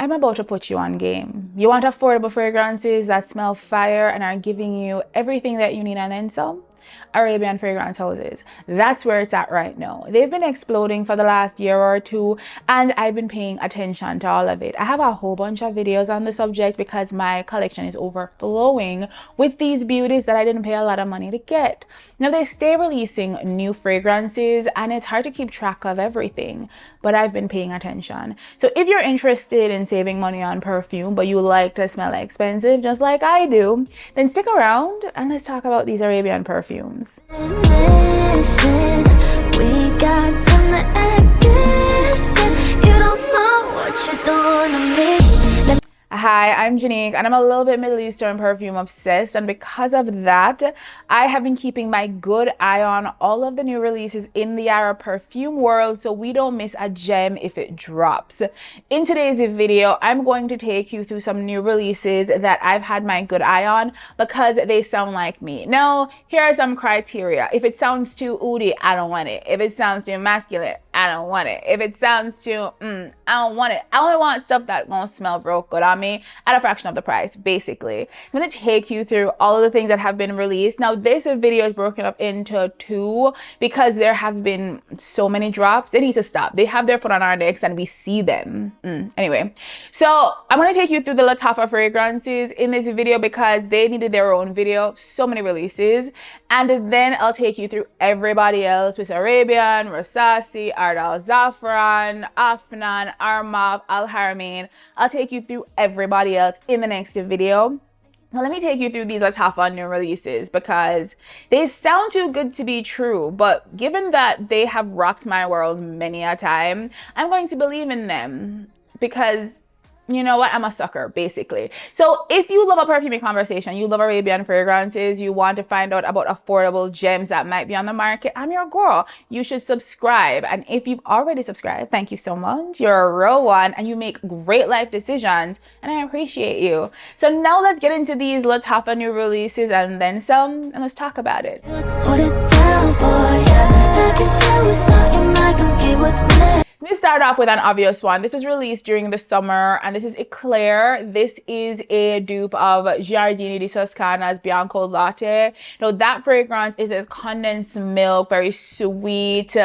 I'm about to put you on game. You want affordable fragrances that smell fire and are giving you everything that you need and then some? Arabian fragrance houses. That's where it's at right now. They've been exploding for the last year or two, and I've been paying attention to all of it. I have a whole bunch of videos on the subject because my collection is overflowing with these beauties that I didn't pay a lot of money to get. Now they stay releasing new fragrances and it's hard to keep track of everything, but I've been paying attention. So if you're interested in saving money on perfume, but you like to smell expensive just like I do, then stick around and let's talk about these Arabian perfumes. Listen, we got time to act distant. You don't know what you're doing to me. Hi, I'm Jeanique and I'm a little bit Middle Eastern perfume obsessed, and because of that, I have been keeping my good eye on all of the new releases in the Arab perfume world so we don't miss a gem if it drops. In today's video, I'm going to take you through some new releases that I've had my good eye on because they sound like me. Now, here are some criteria. If it sounds too oody, I don't want it. If it sounds too masculine, I don't want it. If it sounds too, I don't want it. I only want stuff that's gonna smell real good on me at a fraction of the price, basically. I'm gonna take you through all of the things that have been released. Now, this video is broken up into two because there have been so many drops. They need to stop. They have their foot on our necks and we see them. Anyway, so I'm gonna take you through the Lattafa fragrances in this video because they needed their own video. So many releases. And then I'll take you through everybody else with Arabian, Rasasi, Ardal Zafran, Afnan, Armaf, Al Haramain. I'll take you through everybody else in the next video. Now let me take you through these Lattafa new releases because they sound too good to be true, but given that they have rocked my world many a time, I'm going to believe in them because you know what? I'm a sucker, basically. So if you love a perfumey conversation, you love Arabian fragrances, you want to find out about affordable gems that might be on the market, I'm your girl. You should subscribe. And if you've already subscribed, thank you so much. You're a real one and you make great life decisions and I appreciate you. So now let's get into these Lattafa new releases and then some, and let's talk about it. Hold it down, boy, yeah. I can tell with something like okay, what's next? Let me start off with an obvious one. This was released during the summer and this is Eclair. This is a dupe of Giardini di Toscana's Bianco Latte. Now that fragrance is a condensed milk, very sweet,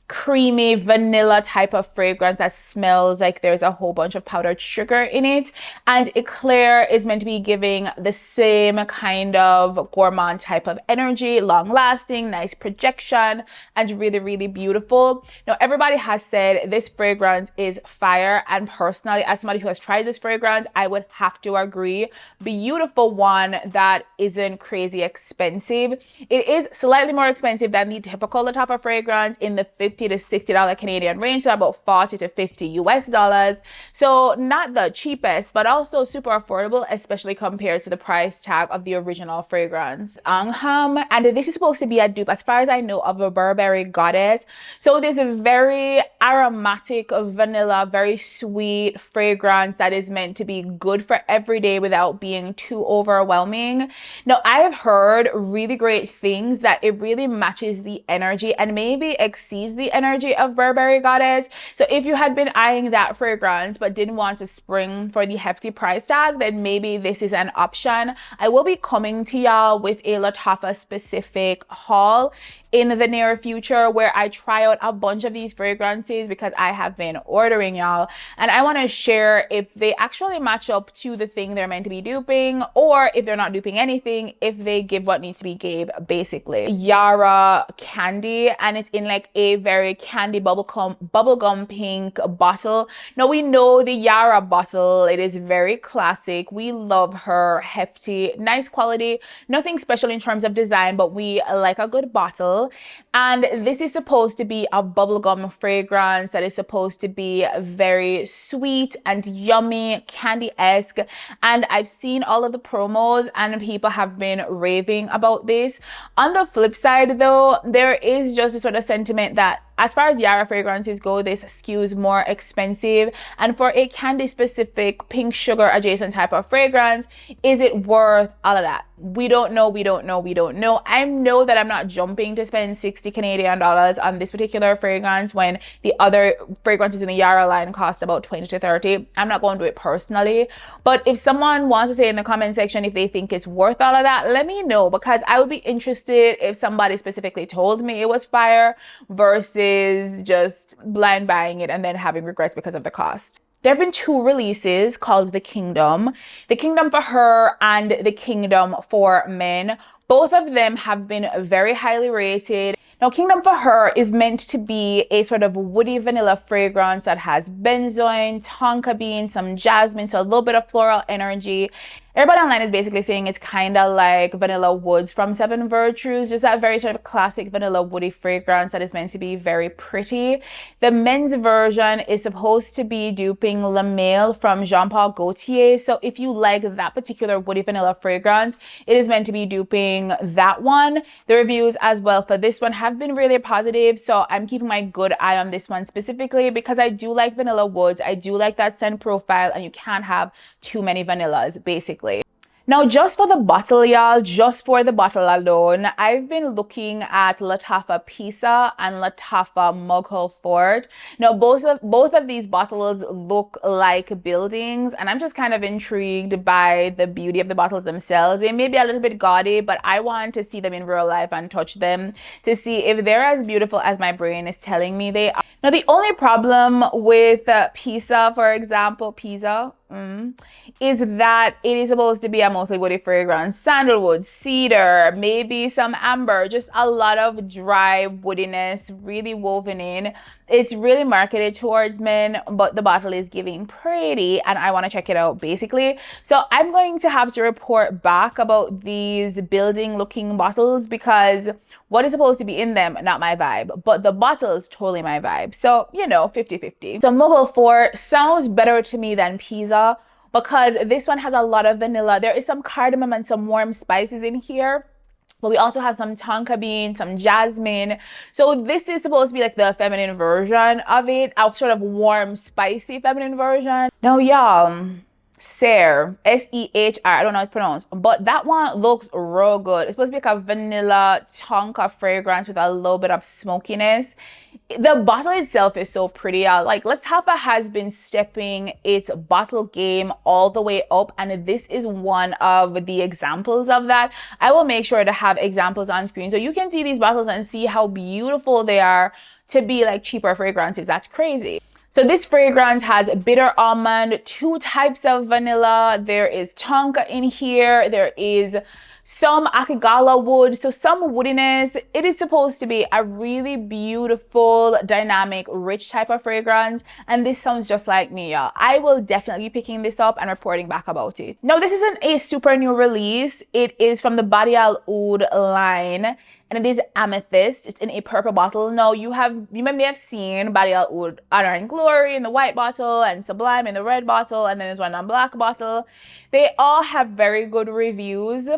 creamy vanilla type of fragrance that smells like there's a whole bunch of powdered sugar in it. And Eclair is meant to be giving the same kind of gourmand type of energy, long lasting, nice projection, and really, really beautiful. Now, everybody has said this fragrance is fire. And personally, as somebody who has tried this fragrance, I would have to agree. Beautiful one that isn't crazy expensive. It is slightly more expensive than the typical Lattafa fragrance in the $50 to $60 Canadian range, so about 40 to 50 US dollars. So not the cheapest, but also super affordable, especially compared to the price tag of the original fragrance. And this is supposed to be a dupe, as far as I know, of a Burberry Goddess. So there's a very aromatic vanilla, very sweet fragrance that is meant to be good for every day without being too overwhelming. Now, I've heard really great things that it really matches the energy and maybe exceeds the energy of Burberry Goddess. So if you had been eyeing that fragrance but didn't want to spring for the hefty price tag, then maybe this is an option. I will be coming to y'all with a Lattafa specific haul in the near future where I try out a bunch of these fragrances because I have been ordering, y'all, and I want to share if they actually match up to the thing they're meant to be duping, or if they're not duping anything, if they give what needs to be gave, basically. Yara Candy, and it's in like a very candy bubblegum pink bottle. Now we know the Yara bottle, it is very classic. We love her, hefty, nice quality, nothing special in terms of design, but we like a good bottle. And this is supposed to be a bubblegum fragrance that is supposed to be very sweet and yummy, candy-esque. And I've seen all of the promos and people have been raving about this. On the flip side though, there is just a sort of sentiment that As far as Yara fragrances go, this skews more expensive. And for a candy specific pink sugar adjacent type of fragrance, is it worth all of that? We don't know. I know that I'm not jumping to spend 60 Canadian dollars on this particular fragrance when the other fragrances in the Yara line cost about 20 to 30. I'm not going to do it personally. But if someone wants to say in the comment section if they think it's worth all of that, let me know, because I would be interested if somebody specifically told me it was fire versus just blind buying it and then having regrets because of the cost. There have been two releases called The Kingdom for Her and The Kingdom for Men. Both of them have been very highly rated. Now, Kingdom for Her is meant to be a sort of woody vanilla fragrance that has benzoin, tonka bean, some jasmine, so a little bit of floral energy. Everybody online is basically saying it's kind of like Vanilla Woods from Seven Virtues, just that very sort of classic vanilla woody fragrance that is meant to be very pretty. The men's version is supposed to be duping Le Male from Jean Paul Gaultier. So if you like that particular woody vanilla fragrance, it is meant to be duping that one. The reviews as well for this one have been really positive, so I'm keeping my good eye on this one specifically because I do like Vanilla Woods. I do like that scent profile, and you can't have too many vanillas, basically. Now, just for the bottle, y'all, just for the bottle alone, I've been looking at Lattafa Pisa and Lattafa Mughul Fort. Now, both of these bottles look like buildings, and I'm just kind of intrigued by the beauty of the bottles themselves. They may be a little bit gaudy, but I want to see them in real life and touch them to see if they're as beautiful as my brain is telling me they are. Now, the only problem with Pisa, for example, is that it is supposed to be a mostly woody fragrance, sandalwood, cedar, maybe some amber, just a lot of dry woodiness really woven in. It's really marketed towards men, but the bottle is giving pretty, and I want to check it out basically. So I'm going to have to report back about these building looking bottles, because what is supposed to be in them, not my vibe, but the bottle is totally my vibe. So, you know, 50-50. So Mughul Fort sounds better to me than Pisa, because this one has a lot of vanilla. There is some cardamom and some warm spices in here, but we also have some tonka bean, some jasmine. So this is supposed to be like the feminine version of it, a sort of warm, spicy feminine version. Now, y'all, Seher, S-E-H-R, I don't know how it's pronounced, but that one looks real good. It's supposed to be like a vanilla tonka fragrance with a little bit of smokiness. The bottle itself is so pretty. Like, Lattafa has been stepping its bottle game all the way up, and this is one of the examples of that. I will make sure to have examples on screen so you can see these bottles and see how beautiful they are to be like cheaper fragrances. That's crazy. So this fragrance has bitter almond, 2 types of vanilla. There is tonka in here. There is some akigala wood, so some woodiness. It is supposed to be a really beautiful, dynamic, rich type of fragrance, and this sounds just like me, y'all. I will definitely be picking this up and reporting back about it. Now, this isn't a super new release. It is from the Badi Al Oud line, and it is Amethyst. It's in a purple bottle. Now, you may have seen Badi Al Oud Honor and Glory in the white bottle and Sublime in the red bottle, and then there's one on black bottle. They all have very good reviews.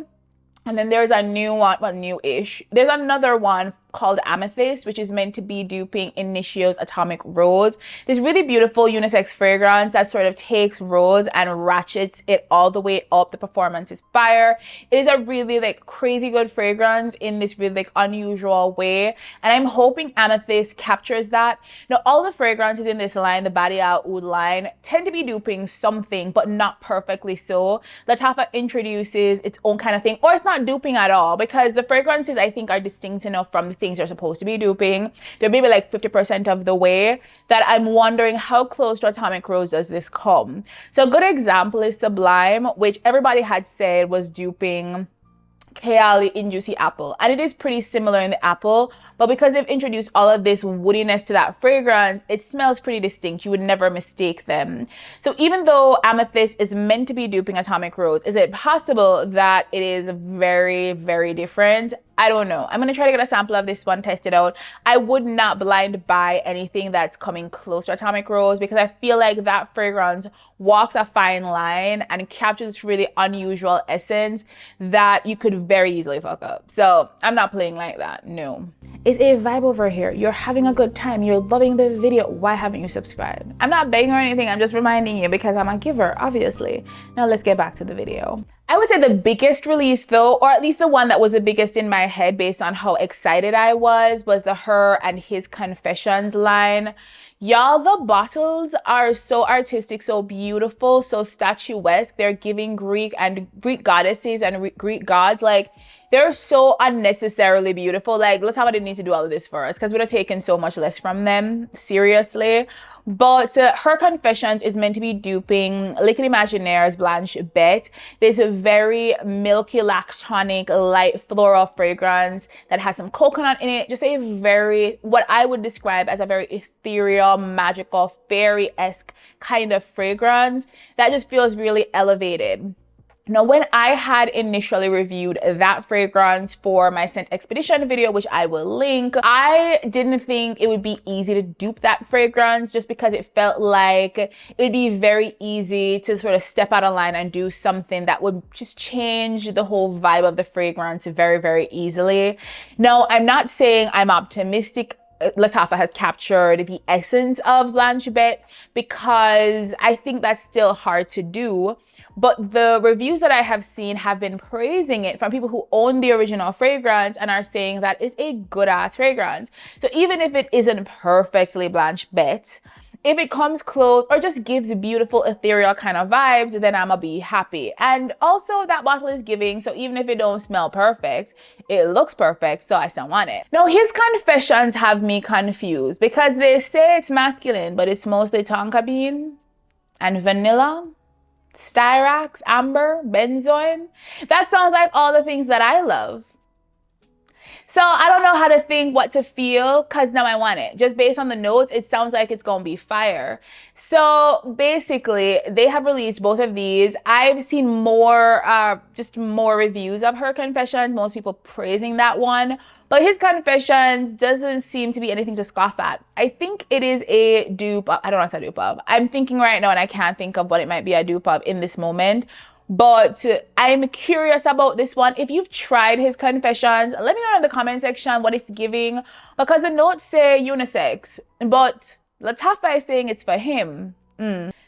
And then there's a new one, well, new-ish. There's another one called Amethyst, which is meant to be duping Initio's Atomic Rose. This really beautiful unisex fragrance that sort of takes rose and ratchets it all the way up. The performance is fire. It is a really like crazy good fragrance in this really like unusual way, and I'm hoping Amethyst captures that. Now, all the fragrances in this line, the Badi Al Oud line, tend to be duping something, but not perfectly so. Lattafa introduces its own kind of thing, or it's not duping at all, because the fragrances I think are distinct enough from the things you're supposed to be duping. They're maybe like 50% of the way, that I'm wondering how close to Atomic Rose does this come. So a good example is Sublime, which everybody had said was duping Kayali in Juicy Apple, and it is pretty similar in the apple, but because they've introduced all of this woodiness to that fragrance, it smells pretty distinct. You would never mistake them. So even though Amethyst is meant to be duping Atomic Rose, is it possible that it is very, very different? I don't know. I'm gonna try to get a sample of this one, test it out. I would not blind buy anything that's coming close to Atomic Rose, because I feel like that fragrance walks a fine line and captures this really unusual essence that you could very easily fuck up. So I'm not playing like that, no. It's a vibe over here. You're having a good time. You're loving the video. Why haven't you subscribed? I'm not begging or anything. I'm just reminding you because I'm a giver, obviously. Now let's get back to the video. I would say the biggest release though, or at least the one that was the biggest in my head based on how excited I was the Her and His Confessions line. Y'all, the bottles are so artistic, so beautiful, so statuesque. They're giving Greek goddesses and Greek gods. Like, they're so unnecessarily beautiful. Like, Lattafa didn't need to do all of this for us because we'd have taken so much less from them, seriously. But Her Confessions is meant to be duping Liquid Imaginaire's Blanche Bette. There's a very milky, lactonic, light floral fragrance that has some coconut in it. Just a very, what I would describe as a very ethereal, magical, fairy-esque kind of fragrance that just feels really elevated. Now, when I had initially reviewed that fragrance for my Scent Expedition video, which I will link, I didn't think it would be easy to dupe that fragrance just because it felt like it would be very easy to sort of step out of line and do something that would just change the whole vibe of the fragrance very, very easily. Now, I'm not saying I'm optimistic Lattafa has captured the essence of Blanche Bette because I think that's still hard to do. But the reviews that I have seen have been praising it from people who own the original fragrance and are saying that it's a good ass fragrance. So even if it isn't perfectly Blanche Bette, if it comes close or just gives beautiful ethereal kind of vibes, then I'ma be happy. And also that bottle is giving, so even if it don't smell perfect, it looks perfect, so I still want it. Now, His Confessions have me confused because they say it's masculine, but it's mostly tonka bean and vanilla, styrax, amber, benzoin. That sounds like all the things that I love. So I don't know how to think, what to feel, because now I want it. Just based on the notes, it sounds like it's gonna be fire. So basically, they have released both of these. I've seen just more reviews of Her Confessions, most people praising that one. But His Confessions doesn't seem to be anything to scoff at. I think it is a dupe of, I don't know what it's a dupe of. I'm thinking right now and I can't think of what it might be a dupe of in this moment. But I'm curious about this one. If you've tried His Confessions, let me know in the comment section what it's giving, because the notes say unisex, but Lattafa is saying it's for him.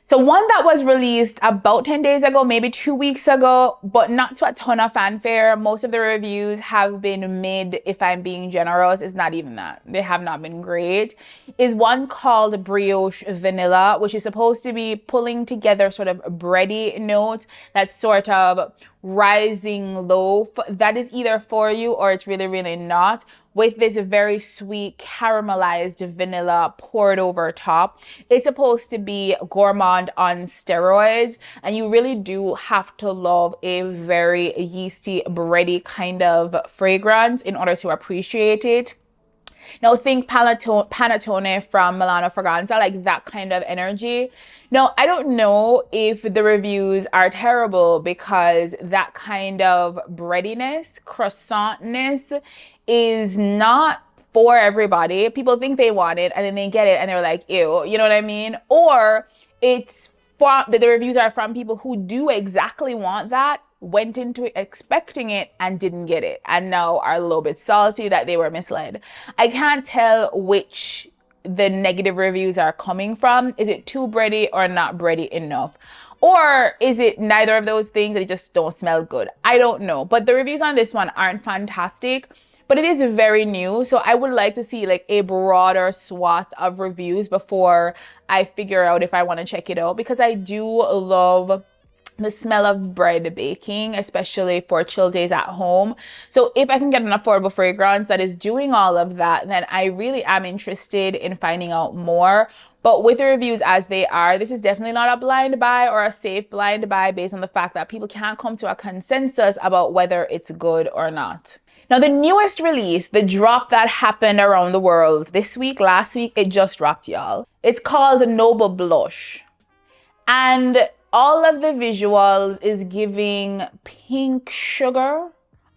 So one that was released about 10 days ago, maybe 2 weeks ago, but not to a ton of fanfare. Most of the reviews have been mid, if I'm being generous. It's not even that. They have not been great. Is one called Brioche Vanilla, which is supposed to be pulling together sort of bready notes, that sort of rising loaf that is either for you or it's really, really not, with this very sweet caramelized vanilla poured over top. It's supposed to be gourmand on steroids, and you really do have to love a very yeasty, bready kind of fragrance in order to appreciate it. Now think Panettone from Milano Fragranza, like that kind of energy. Now, I don't know if the reviews are terrible because that kind of breadiness, croissantness is not for everybody. People think they want it and then they get it and they're like, ew, you know what I mean? Or it's the reviews are from people who do exactly want that, went into it expecting it and didn't get it, and now are a little bit salty that they were misled. I can't tell which the negative reviews are coming from. Is it too bready or not bready enough? Or is it neither of those things, they just don't smell good? I don't know. But the reviews on this one aren't fantastic, but it is very new. So I would like to see like a broader swath of reviews before I figure out if I want to check it out, because I do love the smell of bread baking, especially for chill days at home. So if I can get an affordable fragrance that is doing all of that, then I really am interested in finding out more. But with the reviews as they are, this is definitely not a blind buy or a safe blind buy based on the fact that people can't come to a consensus about whether it's good or not. Now, the newest release, the drop that happened around the world this week, last week, it just dropped, y'all. It's called Noble Blush. And all of the visuals is giving pink sugar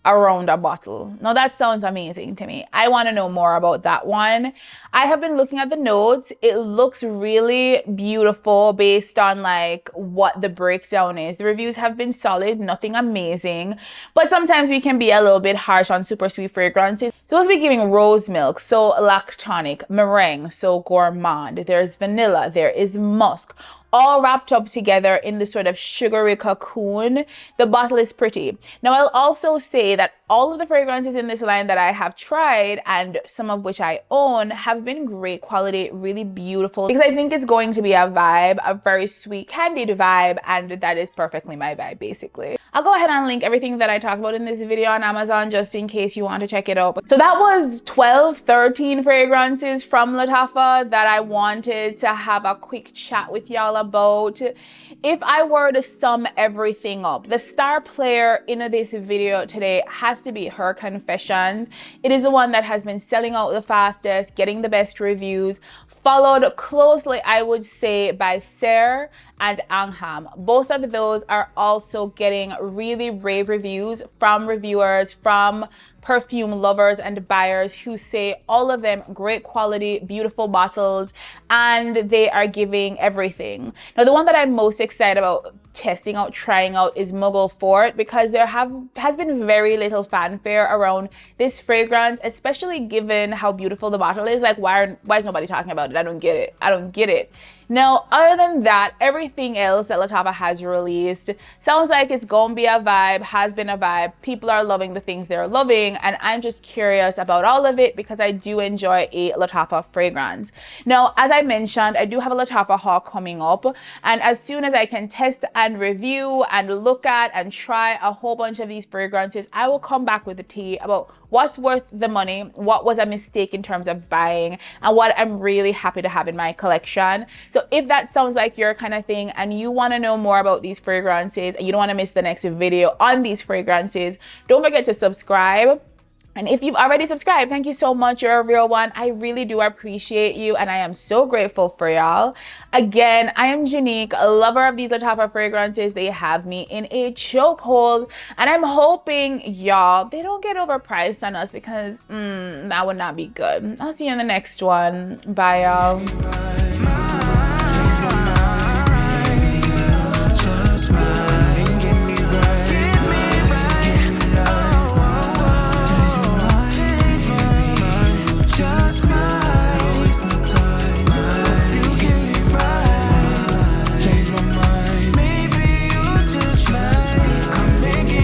around a bottle. Now that sounds amazing to me. I want to know more about that one. I have been looking at the notes. It looks really beautiful based on like what the breakdown is. The reviews have been solid, nothing amazing, but sometimes we can be a little bit harsh on super sweet fragrances. So we'll be giving rose milk, so lactonic, meringue, so gourmand. There's vanilla, there is musk, all wrapped up together in this sort of sugary cocoon. The bottle is pretty. Now, I'll also say that all of the fragrances in this line that I have tried, and some of which I own, have been great quality, really beautiful, because I think it's going to be a vibe, a very sweet candied vibe, and that is perfectly my vibe, basically. I'll go ahead and link everything that I talked about in this video on Amazon just in case you want to check it out. So that was 12, 13 fragrances from Lattafa that I wanted to have a quick chat with y'all about. If I were to sum everything up, the star player in this video today has to be Her Confessions. It is the one that has been selling out the fastest, getting the best reviews, followed closely, I would say, by Ser and Angham. Both of those are also getting really rave reviews from reviewers, from perfume lovers and buyers who say all of them great quality, beautiful bottles, and they are giving everything. Now, the one that I'm most excited about testing out, trying out is Mughul Fort, because there has been very little fanfare around this fragrance, especially given how beautiful the bottle is. Like, why is nobody talking about it? I don't get it. I don't get it. Now, other than that, everything else that Lattafa has released sounds like it's gonna be a vibe, has been a vibe. People are loving the things they're loving, and I'm just curious about all of it because I do enjoy a Lattafa fragrance. Now, as I mentioned, I do have a Lattafa haul coming up, and as soon as I can test and review and look at and try a whole bunch of these fragrances, I will come back with a tea about what's worth the money, what was a mistake in terms of buying, and what I'm really happy to have in my collection. So if that sounds like your kind of thing and you want to know more about these fragrances and you don't want to miss the next video on these fragrances, don't forget to subscribe. And if you've already subscribed, thank you so much. You're a real one. I really do appreciate you, and I am so grateful for y'all. Again, I am Jeanique, a lover of these Lattafa fragrances. They have me in a chokehold, and I'm hoping y'all, they don't get overpriced on us, because that would not be good. I'll see you in the next one. Bye, y'all.